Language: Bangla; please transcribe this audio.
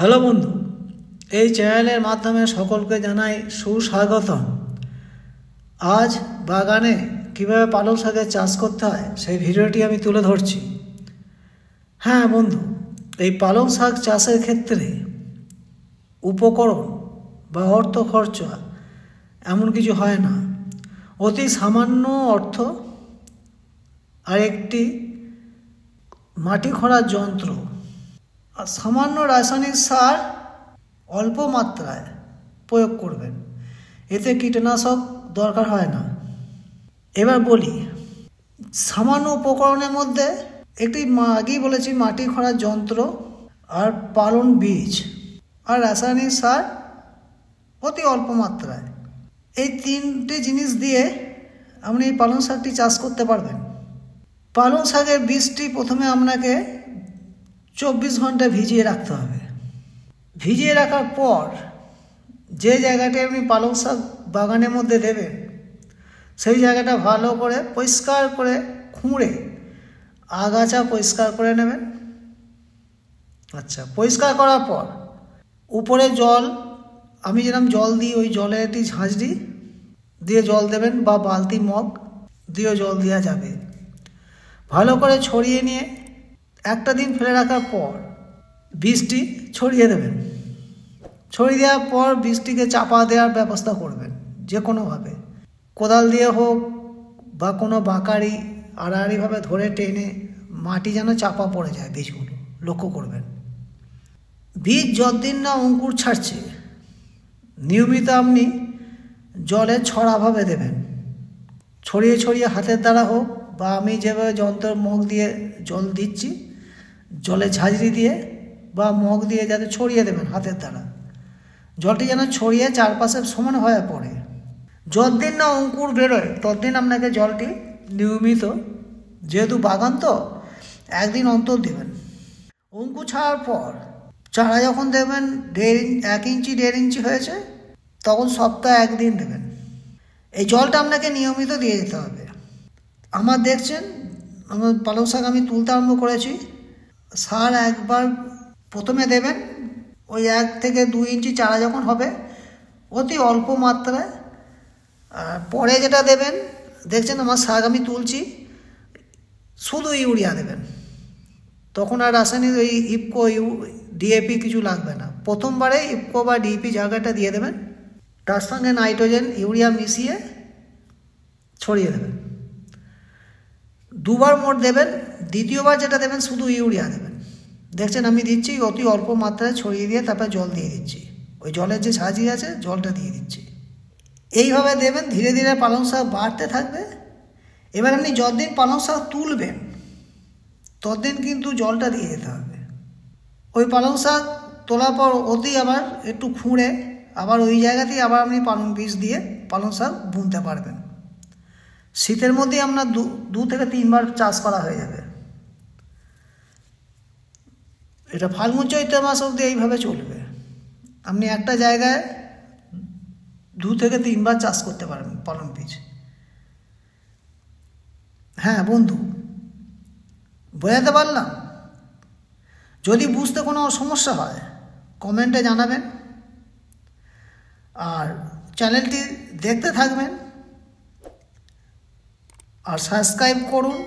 হ্যালো বন্ধু, এই চ্যানেলের মাধ্যমে সকলকে জানাই সুস্বাগতম। আজ বাগানে কিভাবে পালং শাকের চাষ করতে হয় সেই ভিডিওটি আমি তুলে ধরছি। হ্যাঁ বন্ধু, এই পালং শাক চাষের ক্ষেত্রে উপকরণ বা অর্থ খরচা এমন কিছু হয় না। অতি সামান্য অর্থ আর একটি মাটি খোঁড়ার যন্ত্র আর সামান্য রাসায়নিক সার অল্প মাত্রায় প্রয়োগ করবেন, এতে কীটনাশক দরকার হয় না। এবার বলি, সামান্য উপকরণের মধ্যে একটি আগেই বলেছি মাটি খোঁড়ার যন্ত্র আর পালং বীজ আর রাসায়নিক সার অতি অল্প মাত্রায়, এই তিনটি জিনিস দিয়ে আপনি এই পালং শাকটি চাষ করতে পারবেন। পালং শাকের বীজটি প্রথমে আপনাকে 24 ঘন্টা ভিজিয়ে রাখতে হবে। ভিজিয়ে রাখার পর যে জায়গাটি আপনি পালং শাক বাগানের মধ্যে দেবেন সেই জায়গাটা ভালো করে পরিষ্কার করে খুঁড়ে আগাছা পরিষ্কার করে নেবেন। আচ্ছা, পরিষ্কার করার পর উপরে জল, আমি যেরকম জল দিই ওই জলে একটি ঝাঁঝরি দিয়ে জল দেবেন বা বালতি মগ দিয়েও জল দেওয়া যাবে। ভালো করে ছড়িয়ে নিয়ে একটা দিন ফেলে রাখার পর বীজটি ছড়িয়ে দেবেন। ছড়িয়ে দেওয়ার পর বীজটিকে চাপা দেওয়ার ব্যবস্থা করবেন, যে কোনোভাবে কোদাল দিয়ে হোক বা কোনো বাঁকারি আড়াআড়িভাবে ধরে টেনে মাটি যেন চাপা পড়ে যায় বীজগুলো লক্ষ্য করবেন। বীজ যতদিন না অঙ্কুর ছাড়ছে নিয়মিত আপনি জলে ছড়াভাবে দেবেন, ছড়িয়ে ছড়িয়ে হাতের দ্বারা হোক বা আমি যেভাবে যন্ত্রের মগ দিয়ে জল দিচ্ছি জলে ঝাঁঝরি দিয়ে বা মগ দিয়ে যাতে ছড়িয়ে দেবেন হাতের দ্বারা, জলটি যেন ছড়িয়ে চারপাশে সমান হয়ে পড়ে। যতদিন না অঙ্কুর বেরোয় ততদিন আপনাকে জলটি নিয়মিত, যেহেতু বাগান তো একদিন অন্তর দেবেন। অঙ্কুর ছাড়ার পর চারা যখন দেবেন 1 ইঞ্চি 1.5 ইঞ্চি হয়েছে তখন সপ্তাহে একদিন দেবেন। এই জলটা আপনাকে নিয়মিত দিয়ে যেতে হবে। আমার দেখছেন আমার পালং শাক আমি তুলতে আরম্ভ করেছি। সার একবার প্রথমে দেবেন, ওই 1 থেকে 2 ইঞ্চি চারা যখন হবে অতি অল্প মাত্রায়। আর পরে যেটা দেবেন, দেখছেন আমার শাক আমি তুলছি, শুধু ইউরিয়া দেবেন। তখন আর রাসায়নিক ওই ইফকো ডিএপি কিছু লাগবে না। প্রথমবারে ইফকো বা ডিএপি জায়গাটা দিয়ে দেবেন, তার সঙ্গে নাইট্রোজেন ইউরিয়া মিশিয়ে ছড়িয়ে দেবেন। 2 বার মোট দেবেন, দ্বিতীয়বার যেটা দেবেন শুধু ইউরিয়া দেবেন। দেখছেন আমি দিচ্ছি অতি অল্প মাত্রায় ছড়িয়ে দিয়ে তারপর জল দিয়ে দিচ্ছি, ওই জলের যে ঝাঁঝরি আছে জলটা দিয়ে দিচ্ছি। এইভাবে দেবেন, ধীরে ধীরে পালং শাক বাড়তে থাকবে। এবার আপনি যতদিন পালং শাক তুলবেন ততদিন কিন্তু জলটা দিয়ে যেতে হবে। ওই পালং শাক তোলার পর অতি আবার একটু খুঁড়ে আবার ওই জায়গাতেই আবার আপনি পালং বীজ দিয়ে পালং শাক বুনতে পারবেন। শীতের মধ্যেই আপনার 2 থেকে 3 বার চাষ করা হয়ে যাবে। এটা ফাল্গুন চৈত্র মাস অবধি এইভাবে চলবে। আপনি একটা জায়গায় 2 থেকে 3 বার চাষ করতে পারবেন পালং বীজ। হ্যাঁ বন্ধু, বোঝাতে পারলাম? যদি বুঝতে কোনো সমস্যা হয় কমেন্টে জানাবেন, আর চ্যানেলটি দেখতে থাকবেন আর সাবস্ক্রাইব করুন।